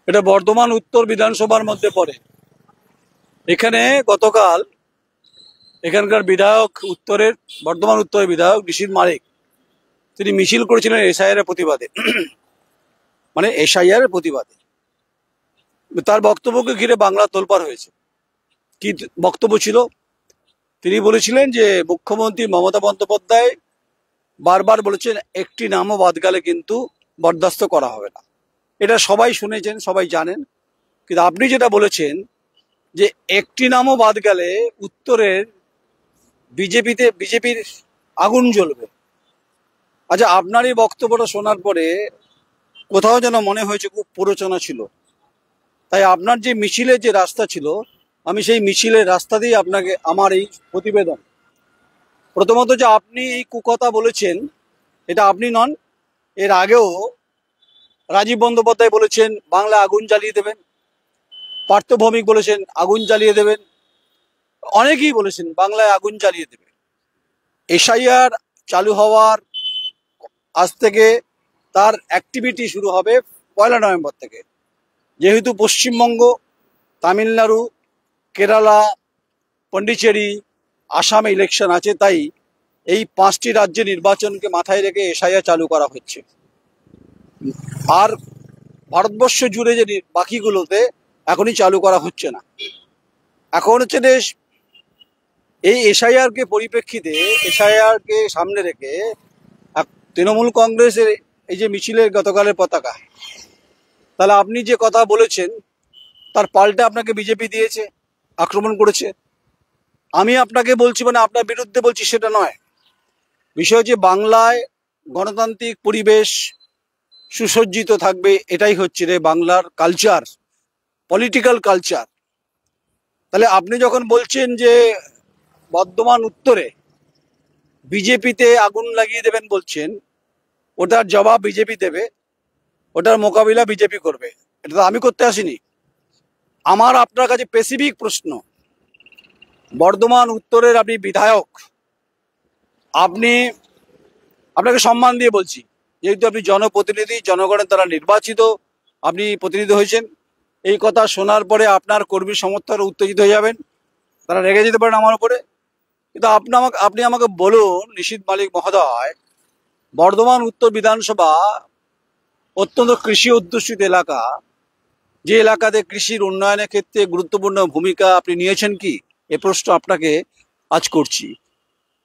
এটা বর্ধমান উত্তর বিধানসভার মধ্যে পড়ে। এখানে গতকাল এখানকার বিধায়ক বর্ধমান উত্তরের বিধায়ক নিশীথ মালিক তিনি মিছিল করেছিলেন এসআইআর এর প্রতিবাদে, মানে এসআইআর এর প্রতিবাদে। তার বক্তব্যকে ঘিরে বাংলা তোলপাড় হয়েছে। কি বক্তব্য ছিল? তিনি বলেছিলেন যে মুখ্যমন্ত্রী মমতা বন্দ্যোপাধ্যায় বারবার বলেছেন একটি নামও বাদ গেলে কিন্তু বরদাস্ত করা হবে না। এটা সবাই শুনেছেন, সবাই জানেন। কিন্তু আপনি যেটা বলেছেন যে একটি নামও বাদ গেলে উত্তরের বিজেপির আগুন জ্বলবে। আচ্ছা, আপনার এই বক্তব্যটা শোনার পরে কোথাও যেন মনে হয়েছে খুব প্ররোচনা ছিল। তাই আপনার যে মিছিলের যে রাস্তা ছিল, আমি সেই মিছিলের রাস্তা দিয়ে আপনাকে আমার এই প্রতিবেদন। প্রথমত যে আপনি এই কুকথা বলেছেন, এটা আপনি নন, এর আগেও রাজীব বন্দ্যোপাধ্যায় বলেছেন বাংলা আগুন জ্বালিয়ে দেবেন, পার্থ ভৌমিক বলেছেন আগুন জ্বালিয়ে দেবেন, অনেকেই বলেছেন বাংলায় আগুন জ্বালিয়ে দেবে। এসআইআর চালু হওয়ার আজ থেকে তার অ্যাক্টিভিটি শুরু হবে 1 নভেম্বর থেকে। যেহেতু পশ্চিমবঙ্গ, তামিলনাড়ু, কেরালা, পন্ডিচেরি, আসামে ইলেকশন আছে, তাই এই 5টি রাজ্যে নির্বাচনকে মাথায় রেখে এসআইআর চালু করা হচ্ছে। আর ভারতবর্ষ জুড়ে যে বাকিগুলোতে এখনই চালু করা হচ্ছে না। এখন হচ্ছে দেশ এই এসআইআর কে পরিপ্রেক্ষিতে, এসআইআর কে সামনে রেখে তৃণমূল কংগ্রেসের এই যে মিছিলের গতকালের পতাকা, তাহলে আপনি যে কথা বলেছেন তার পাল্টা আপনাকে বিজেপি দিয়েছে, আক্রমণ করেছে। আমি আপনাকে বলছি, মানে আপনার বিরুদ্ধে বলছি সেটা নয়। বিষয় হচ্ছে বাংলায় গণতান্ত্রিক পরিবেশ সুসজ্জিত থাকবে, এটাই হচ্ছে রে বাংলার কালচার, পলিটিক্যাল কালচার। তাহলে আপনি যখন বলছেন যে বর্ধমান উত্তরে বিজেপিতে আগুন লাগিয়ে দেবেন বলছেন, ওটার জবাব বিজেপি দেবে, ওটার মোকাবিলা বিজেপি করবে। এটা তো আমি করতে আসিনি। আমার আপনার কাছে স্পেসিফিক প্রশ্ন, বর্ধমান উত্তরের আপনি বিধায়ক, আপনাকে সম্মান দিয়ে বলছি, যেহেতু আপনি জনপ্রতিনিধি, জনগণের দ্বারা নির্বাচিত আপনি প্রতিনিধি হয়েছেন। এই কথা শোনার পরে আপনার কর্মী সমর্থক উত্তেজিত হয়ে যাবেন, তারা রেগে যেতে পারেন আমার উপরে। কিন্তু আপনি আমাকে বলুন নিশীথ মালিক মহোদয়, বর্ধমান উত্তর বিধানসভা অত্যন্ত কৃষি অধ্যুষিত এলাকা, যে এলাকাতে কৃষির উন্নয়নের ক্ষেত্রে গুরুত্বপূর্ণ ভূমিকা আপনি নিয়েছেন কি? এ প্রশ্ন আপনাকে আজ করছি।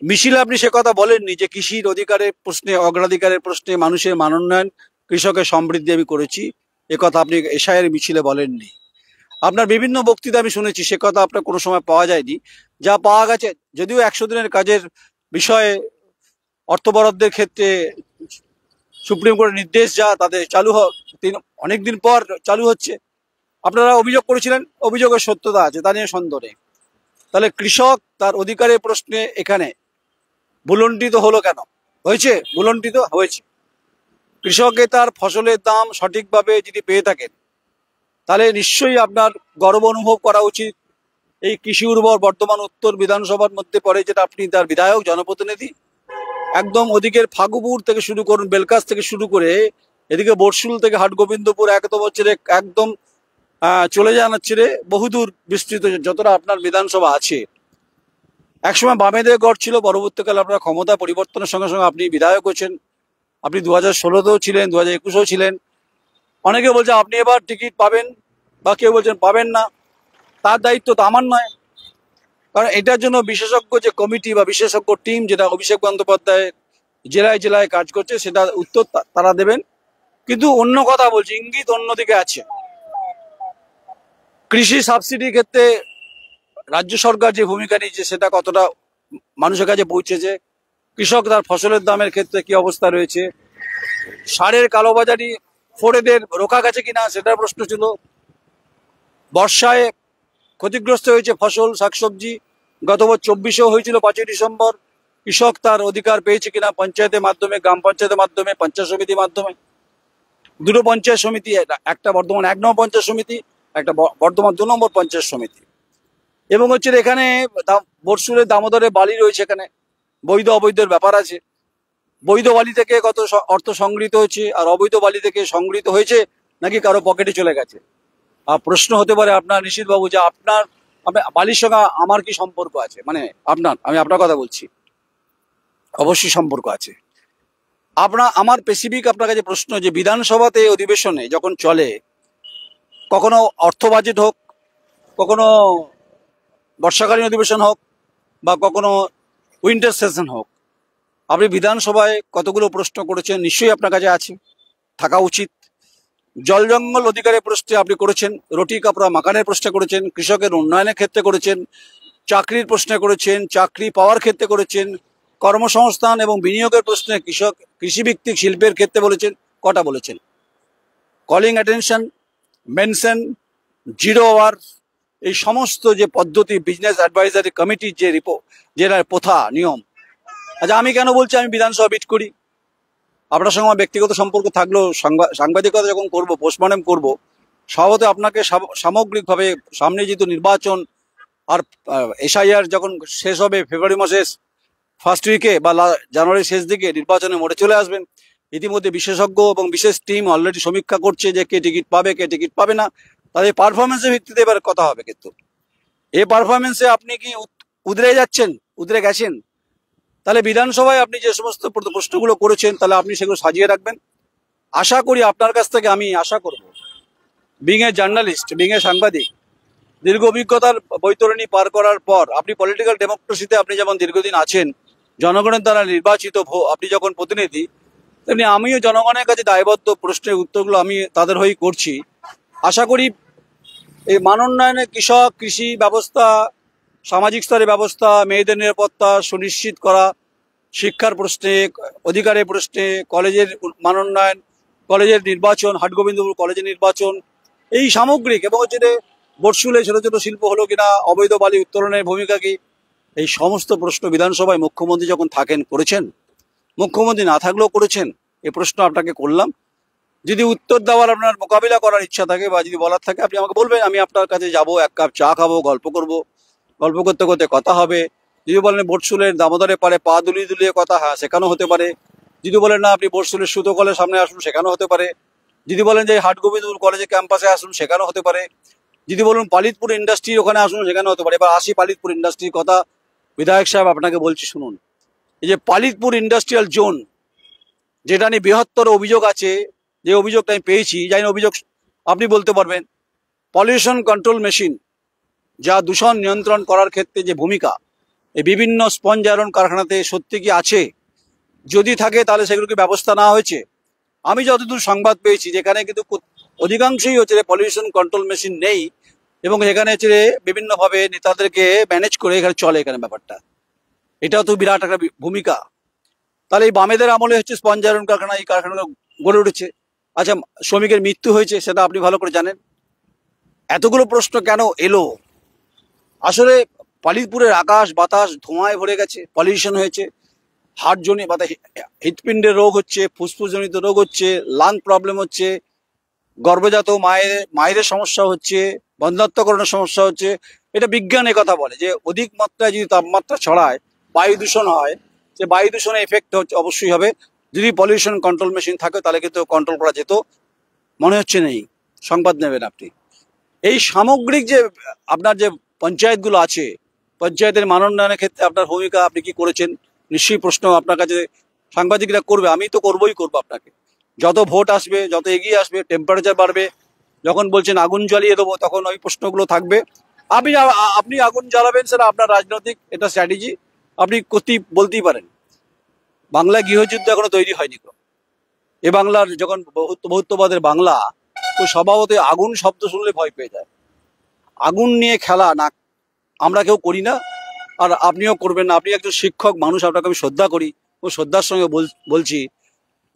মিছিলে আপনি সে কথা বলেননি যে কৃষির অধিকারের প্রশ্নে, অগ্রাধিকারের প্রশ্নে মানুষের মানোন্নয়ন, কৃষকের সমৃদ্ধি আমি করেছি, এ কথা আপনি এসআইআর মিছিলে বলেননি। আপনার বিভিন্ন বক্তৃতা আমি শুনেছি, সে কথা আপনার কোনো সময় পাওয়া যায়নি। যা পাওয়া গেছে, যদিও 100 দিনের কাজের বিষয়ে অর্থ বরাদ্দের ক্ষেত্রে সুপ্রিম কোর্টের নির্দেশ যা তাদের চালু অনেকদিন পর চালু হচ্ছে। আপনারা অভিযোগ করেছিলেন, অভিযোগের সত্যতা আছে, তা নিয়ে সন্দেহ নেই। তাহলে কৃষক তার অধিকারের প্রশ্নে এখানে ভুলণ্ঠিত হলো কেন? হয়েছে, ভুলণ্ঠিত হয়েছে। কৃষককে তার ফসলের দাম সঠিকভাবে যদি পেয়ে থাকেন, তাহলে নিশ্চয়ই আপনার গর্ব অনুভব করা উচিত। এই কৃষি উর্বর বর্ধমান উত্তর বিধানসভার মধ্যে পড়ে, যেটা আপনি তার বিধায়ক, জনপ্রতিনিধি। একদম ওদিকের ফাগুপুর থেকে শুরু করুন, বেলকাস থেকে শুরু করে এদিকে বরশুল থেকে হাটগোবিন্দপুর একদম হচ্ছে একদম চলে যান হচ্ছে বহুদূর বিস্তৃত যতটা আপনার বিধানসভা আছে। একসময় বামেদের গড় ছিল, পরবর্তীকালে আপনার ক্ষমতা পরিবর্তনের সঙ্গে সঙ্গে আপনি বিধায়ক হচ্ছেন। আপনি 2016তেও ছিলেন, 2021এও ছিলেন। অনেকে বলছে আপনি এবার টিকিট পাবেন, বা কেউ বলছেন পাবেন না। তার দায়িত্ব তো আমার নয়, কারণ এটার জন্য বিশেষজ্ঞ যে কমিটি বা বিশেষজ্ঞ টিম, যেটা অভিষেক বন্দ্যোপাধ্যায় জেলায় জেলায় কাজ করছে, সেটা উত্তর তারা দেবেন। কিন্তু অন্য কথা বলছি, ইঙ্গিত অন্যদিকে আছে। কৃষি সাবসিডির ক্ষেত্রে রাজ্য সরকার যে ভূমিকা নিয়েছে, সেটা কতটা মানুষের কাছে পৌঁছেছে? কৃষক তার ফসলের দামের ক্ষেত্রে কি অবস্থা রয়েছে? সারের কালোবাজারি ফোরেদের রোকা গেছে কিনা, সেটার প্রশ্ন ছিল। বর্ষায় ক্ষতিগ্রস্ত হয়েছে ফসল, শাকসবজি, গত বছর 24-এও হয়েছিল 5ই ডিসেম্বর। কৃষক তার অধিকার পেয়েছে কিনা পঞ্চায়েতের মাধ্যমে, গ্রাম পঞ্চায়েতের মাধ্যমে, পঞ্চায়েত সমিতির মাধ্যমে? দুটো পঞ্চায়েত সমিতি, একটা বর্ধমান 1 নম্বর পঞ্চায়েত সমিতি, একটা বর্ধমান 2 নম্বর পঞ্চায়েত সমিতি। এবং হচ্ছে এখানে বরশুলের দামোদরে বালি রয়েছে, এখানে বৈধ অবৈধের ব্যাপার আছে। বৈধ বালি থেকে কত অর্থ সংগৃহীত হয়েছে, আর অবৈধ বালি থেকে সংগৃহীত হয়েছে নাকি কারো পকেটে চলে গেছে? আর প্রশ্ন হতে পারে আপনার নিশীথবাবু যে বালির সঙ্গে আমার কি সম্পর্ক আছে, মানে আমি আপনার কথা বলছি, অবশ্যই সম্পর্ক আছে। আমার স্পেসিফিক আপনার কাছে প্রশ্ন যে বিধানসভাতে অধিবেশনে যখন চলে, কখনো অর্থ বাজেট হোক, কখনো বর্ষাকালীন অধিবেশন হোক, বা কখনো উইন্টার সেশন হোক, আপনি বিধানসভায় কতগুলো প্রশ্ন করেছেন নিশ্চয়ই আপনার কাছে আছে, থাকা উচিত। জল জঙ্গল অধিকারের প্রশ্নে আপনি করেছেন, রুটি কাপড়া মাকানের প্রশ্নে করেছেন, কৃষকের উন্নয়নের ক্ষেত্রে করেছেন, চাকরির প্রশ্নে করেছেন, চাকরি পাওয়ার ক্ষেত্রে করেছেন, কর্মসংস্থান এবং বিনিয়োগের প্রশ্নে কৃষিভিত্তিক শিল্পের ক্ষেত্রে বলেছেন। কটা বলেছেন? Calling attention, mention, zero hour, এই সমস্ত যে পদ্ধতি, বিজনেস অ্যাডভাইজারি কমিটির যে যেটা প্রথা নিয়ম। আচ্ছা, আমি কেন বলছি আমি বিধানসভা বিট করি? আপনার সঙ্গে আমার ব্যক্তিগত সম্পর্ক থাকলেও সাংবাদিকতা যখন করব, পোস্টমর্টম করব, স্বভাবত আপনাকে সামগ্রিকভাবে সামনে যেহেতু নির্বাচন, আর এসআইআর যখন শেষ হবে ফেব্রুয়ারি মাসের ফার্স্ট উইকে বা জানুয়ারির শেষ দিকে নির্বাচনে মোড়ে চলে আসবেন। ইতিমধ্যে বিশেষজ্ঞ এবং বিশেষ টিম অলরেডি সমীক্ষা করছে যে কে টিকিট পাবে, কে টিকিট পাবে না। তাদের পারফরমেন্সের ভিত্তিতে এবার কথা হবে। কিন্তু এই পারফরমেন্সে আপনি কি উদরে গেছেন? তাহলে বিধানসভায় আপনি যে সমস্ত প্রশ্নগুলো করেছেন, তাহলে আপনি সেগুলো সাজিয়ে রাখবেন। আশা করি আপনার কাছ থেকে, আমি আশা করব, being a journalist, being a সাংবাদিক, দীর্ঘ অভিজ্ঞতার বৈতরণী পার করার পর আপনি পলিটিক্যাল ডেমোক্রেসিতে আপনি যেমন দীর্ঘদিন আছেন, জনগণের দ্বারা নির্বাচিত আপনি যখন প্রতিনিধি, তেমনি আমিও জনগণের কাছে দায়বদ্ধ, প্রশ্নের উত্তরগুলো আমি তাদের হয়েই করছি। আশা করি এই মানোন্নয়নে কৃষক, কৃষি ব্যবস্থা, সামাজিক স্তরের ব্যবস্থা, মেয়েদের নিরাপত্তা সুনিশ্চিত করা, শিক্ষার প্রশ্নে, অধিকারের প্রশ্নে, কলেজের মানোন্নয়ন, কলেজের নির্বাচন, হাটগোবিন্দপুর কলেজের নির্বাচন, এই সামগ্রিক, এবং হচ্ছে বর্ষুলে ছোট ছোট শিল্প হলো কিনা, অবৈধ বালি উত্তোলনের ভূমিকা কি, এই সমস্ত প্রশ্ন বিধানসভায় মুখ্যমন্ত্রী যখন থাকেন করেছেন, মুখ্যমন্ত্রী না থাকলেও করেছেন। এই প্রশ্ন আপনাকে করলাম। যদি উত্তর দেওয়ার, আপনার মোকাবিলা করার ইচ্ছা থাকে বা যদি বলার থাকে, আপনি আমাকে বলবেন, আমি আপনার কাছে যাব, এক কাপ চা খাবো, গল্প করব, গল্প করতে করতে কথা হবে। যদি বলেন বটসুলের দামোদরের পারে পা দুলিয়ে দুলিয়ে কথা, হ্যাঁ সেখানেও হতে পারে। যদি বলেন না আপনি বটসুলের সুতো কলের সামনে আসুন, সেখানেও হতে পারে। যদি বলেন যে হাটগোবিন্দপুর কলেজের ক্যাম্পাসে আসুন, সেখানেও হতে পারে। যদি বলুন পালিতপুর ইন্ডাস্ট্রির ওখানে আসুন, সেখানেও হতে পারে। এবার আসি পালিতপুর ইন্ডাস্ট্রির কথা। বিধায়ক সাহেব, আপনাকে বলছি শুনুন, এই যে পালিতপুর ইন্ডাস্ট্রিয়াল জোন, যেটা নিয়ে বৃহত্তর অভিযোগ আছে, যে অভিযোগটা আমি পেয়েছি, জানি না অভিযোগ আপনি বলতে পারবেন। পলিউশন কন্ট্রোল মেশিন, যা দূষণ নিয়ন্ত্রণ করার ক্ষেত্রে যে ভূমিকা, এই বিভিন্ন স্পঞ্জ আয়রন কারখানাতে সত্যি কি আছে? যদি থাকে তাহলে সেগুলোকে ব্যবস্থা নেওয়া হয়েছে? আমি যতদূর সংবাদ পেয়েছি, যেখানে কিন্তু অধিকাংশই হচ্ছে পলিউশন কন্ট্রোল মেশিন নেই, এবং এখানে হচ্ছে বিভিন্নভাবে নেতাদেরকে ম্যানেজ করে এখানে চলে এখানে ব্যাপারটা। এটাও তো বিরাট একটা ভূমিকা। তাহলে এই বামেদের আমলে হচ্ছে স্পঞ্জ আয়রন কারখানা, এই কারখানাগুলো গড়ে উঠেছে। আচ্ছা, শ্রমিকের মৃত্যু হয়েছে, সেটা আপনি ভালো করে জানেন। এতগুলো প্রশ্ন কেন এলো? আসলে পালিতপুরের আকাশ বাতাস ধোঁয়ায় ভরে গেছে, পলিউশন হয়েছে, হার্টজনিত বা হৃৎপিণ্ডের রোগ হচ্ছে, ফুসফুসজনিত রোগ হচ্ছে, লাং প্রবলেম হচ্ছে, গর্ভজাত মায়ের সমস্যা হচ্ছে, বন্ধ্যাত্বকরণের সমস্যা হচ্ছে। এটা বিজ্ঞান কথা বলে যে অধিক মাত্রায় যদি তাপমাত্রা ছড়ায়, বায়ু দূষণ হয়, সে বায়ু দূষণের এফেক্ট হচ্ছে, অবশ্যই হবে। যদি পলিউশন কন্ট্রোল মেশিন থাকে তাহলে কিন্তু কন্ট্রোল করা যেত। মনে হচ্ছে নেই। সংবাদ নেবেন আপনি। এই সামগ্রিক যে আপনার যে পঞ্চায়েতগুলো আছে, পঞ্চায়েতের মানোন্নয়নের ক্ষেত্রে আপনার ভূমিকা, আপনি কি করেছেন? নিশ্চয়ই প্রশ্ন আপনার কাছে সাংবাদিকরা করবে, আমি তো করবই করবো আপনাকে। যত ভোট আসবে, যত এগিয়ে আসবে, টেম্পারেচার বাড়বে, যখন বলছেন আগুন জ্বালিয়ে দেবো, তখন ওই প্রশ্নগুলো থাকবে। আপনি আগুন জ্বালাবেন, সেটা আপনার রাজনৈতিক এটা স্ট্র্যাটেজি, আপনি বলতেই পারেন। বাংলায় গৃহযুদ্ধ এখনো তৈরি হয়নি। এ বাংলার যখন বহুত্ববাদের বাংলা, তো স্বভাবতই আগুন শব্দ শুনলে ভয় পেয়ে যায়। আগুন নিয়ে খেলা না, আমরা কেউ করি না, আর আপনিও করবেন না। আপনি একজন শিক্ষক মানুষ, আপনাকে আমি শ্রদ্ধা করি, ও শ্রদ্ধার সঙ্গে বলছি,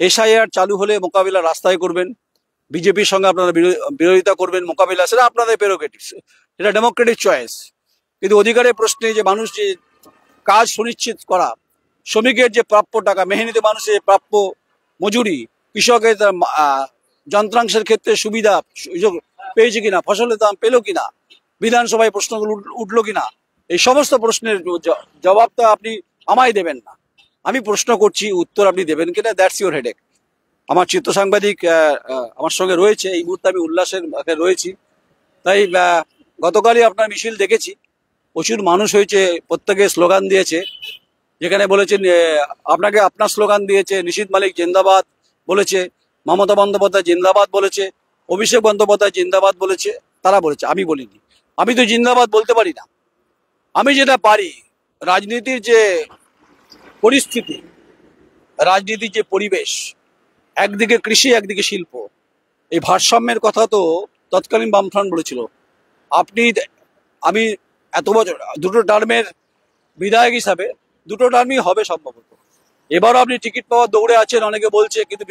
এসআইআর চালু হলে মোকাবিলা রাস্তায় করবেন, বিজেপির সঙ্গে আপনারা বিরোধিতা করবেন, মোকাবিলা, সেটা আপনাদের প্রেরোগেটিভ, এটা ডেমোক্রেটিক চয়েস। কিন্তু অধিকারের প্রশ্নে যে মানুষ যে কাজ সুনিশ্চিত করা, শ্রমিকের যে প্রাপ্য টাকা, মেহনতি মানুষের প্রাপ্য মজুরি, কৃষকের যন্ত্রাংশের ক্ষেত্রে সুবিধা সুযোগ পেয়েছে কিনা, ফসলের দাম পেলো কিনা, বিধানসভায় প্রশ্নগুলো উঠলো কিনা, এই সমস্ত প্রশ্নের জবাবটা আপনি আমায় দেবেন না। আমি প্রশ্ন করছি, উত্তর আপনি দেবেন কিনা, দ্যাটস ইউর হেডেক। আমার চিত্র সাংবাদিক আমার সঙ্গে রয়েছে, এই মুহূর্তে আমি উল্লাসের রয়েছি। তাই গতকালই আপনার মিছিল দেখেছি, প্রচুর মানুষ হয়েছে, প্রত্যেকে স্লোগান দিয়েছে, যেখানে বলেছেন আপনাকে আপনার স্লোগান দিয়েছে, নিশীথ মালিক জিন্দাবাদ বলেছে, মমতা বন্দ্যোপাধ্যায় জিন্দাবাদ বলেছে, অভিষেক বন্দ্যোপাধ্যায় জিন্দাবাদ বলেছে, তারা বলেছে, আমি বলিনি। আমি তো জিন্দাবাদ বলতে পারি না। আমি যেটা পারি, রাজনীতির যে পরিস্থিতি, রাজনীতির যে পরিবেশ, একদিকে কৃষি একদিকে শিল্প, এই ভারসাম্যের কথা তো তৎকালীন বামফ্রন্ট বলেছিল। আপনি আমি এত বছর দুটো টার্মের বিধায়ক হিসাবে দুটো টার্মই হবে সম্ভবত। এবারও আপনি টিকিট পাওয়ার দৌড়ে আছেন, অনেকে বলছে, কিন্তু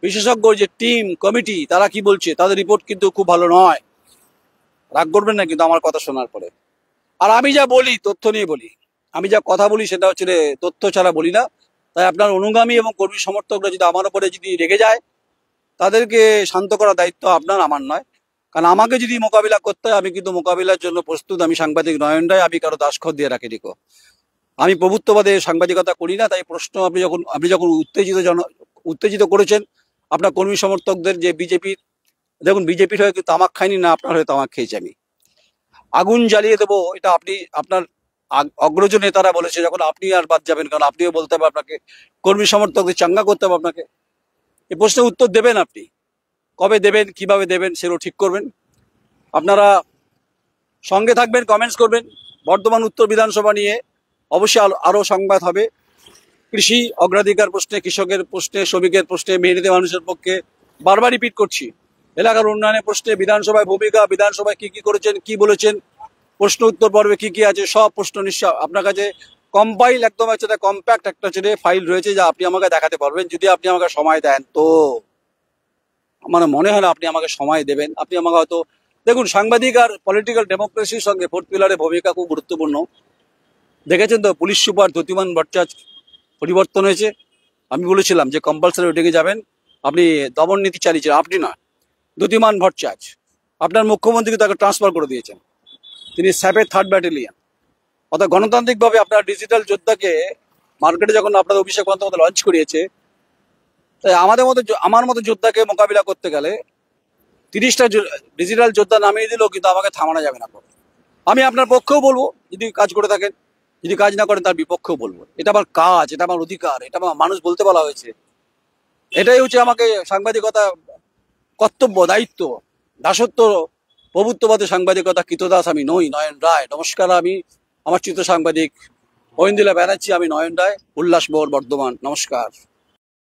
বিশেষজ্ঞ যে টিম কমিটি তারা কি বলছে, তাদের রিপোর্ট কিন্তু খুব ভালো নয়। রাগ করবেন না কিন্তু আমার কথা শোনার পরে। আর আমি যা বলি তথ্য নিয়ে বলি, আমি যা কথা বলি সেটা হচ্ছে তথ্য ছাড়া বলি না। তাই আপনার অনুগামী এবং কর্মী সমর্থকরা যদি আমার উপরে যদি রেগে যায়, তাদেরকে শান্ত করার দায়িত্ব আপনার, আমার নয়। কারণ আমাকে যদি মোকাবিলা করতে হয়, আমি কিন্তু মোকাবিলার জন্য প্রস্তুত। আমি সাংবাদিক নয়ন রায়, আমি কারো দাসখত দিয়ে রাখি দিকো। আমি প্রভুত্ববাদে সাংবাদিকতা করি না। তাই প্রশ্ন আপনি যখন উত্তেজিত করেছেন আপনার কর্মী সমর্থকদের, যে বিজেপির, দেখুন বিজেপির হয়ে কিন্তু তামাক খাইনি না, আপনার হয়ে তামাক খেয়েছি আমি। আগুন জ্বালিয়ে দেবো, এটা আপনি আপনার অগ্রজ নেতারা বলেছে, যখন আপনি আর বাদ যাবেন, কারণ আপনিও বলতে হবে আপনাকে, কর্মী সমর্থকদের চাঙ্গা করতে হবে আপনাকে। এই প্রশ্নের উত্তর দেবেন আপনি, কবে দেবেন, কিভাবে দেবেন, সেগুলো ঠিক করবেন। আপনারা সঙ্গে থাকবেন, কমেন্টস করবেন। বর্ধমান উত্তর বিধানসভা নিয়ে অবশ্যই আরো সংবাদ হবে। কৃষি অগ্রাধিকার প্রশ্নে, কৃষকের প্রশ্নে, শ্রমিকের প্রশ্নে, মেহনতি মানুষের পক্ষে, বারবার রিপিট করছি, এলাকার উন্নয়নের প্রশ্নে, বিধানসভায় ভূমিকা, বিধানসভায় কি কি করেছেন, কি বলেছেন, প্রশ্ন উত্তর পর্বে কি কি আছে, সব প্রশ্ন নিশ্চয় আপনার কাছে কম্পাইল একদম একটা কম্প্যাক্ট একটা ফাইল রয়েছে, যা আপনি আমাকে দেখাতে পারবেন যদি আপনি আমাকে সময় দেন। তো আমার মনে হয় না আপনি আমাকে সময় দেবেন। আপনি আমাকে হয়তো, দেখুন, সাংবাদিক আর পলিটিক্যাল ডেমোক্রেসির সঙ্গে ফোর্থ পিলারের ভূমিকা খুব গুরুত্বপূর্ণ। দেখেছেন তো, পুলিশ সুপার দ্যুতিমান ভট্টাচার্য পরিবর্তন হয়েছে। আমি বলেছিলাম যে কম্পালসারি ওইদিকে যাবেন, আপনি দমন নীতি চালিয়েছেন, আপনি না, দ্যুতিমান ভট্টাচার্য। আপনার মুখ্যমন্ত্রীকে তাকে ট্রান্সফার করে দিয়েছেন, তিনি স্যাপের 3rd ব্যাটালিয়ন। অর্থাৎ গণতান্ত্রিকভাবে আপনার ডিজিটাল যোদ্ধাকে মার্কেটে যখন আপনার অভিষেক বন্দ্যোপাধ্যায় লঞ্চ করিয়েছে, তাই আমার মতো যোদ্ধাকে মোকাবিলা করতে গেলে 30টা ডিজিটাল যোদ্ধা নামিয়ে দিলেও কিন্তু আমাকে থামানো যাবে না। আমি আপনার পক্ষেও বলবো যদি কাজ করে থাকেন, যদি কাজ না করেন তার বিপক্ষেও বলবো। এটা আমার কাজ, এটা আমার অধিকার, এটা আমার মানুষ বলতে বলা হয়েছে। এটাই হচ্ছে আমাকে সাংবাদিকতা কর্তব্য, দায়িত্ব, দাসত্ব, প্রভুত্ববাদী সাংবাদিকতা কৃতদাস আমি নই, নয়ন রায়। নমস্কার, আমি আমার চিত্র সাংবাদিক ঐন্দিলা ব্যানার্জি, আমি নয়ন রায়, উল্লাস মোড়, বর্ধমান। নমস্কার।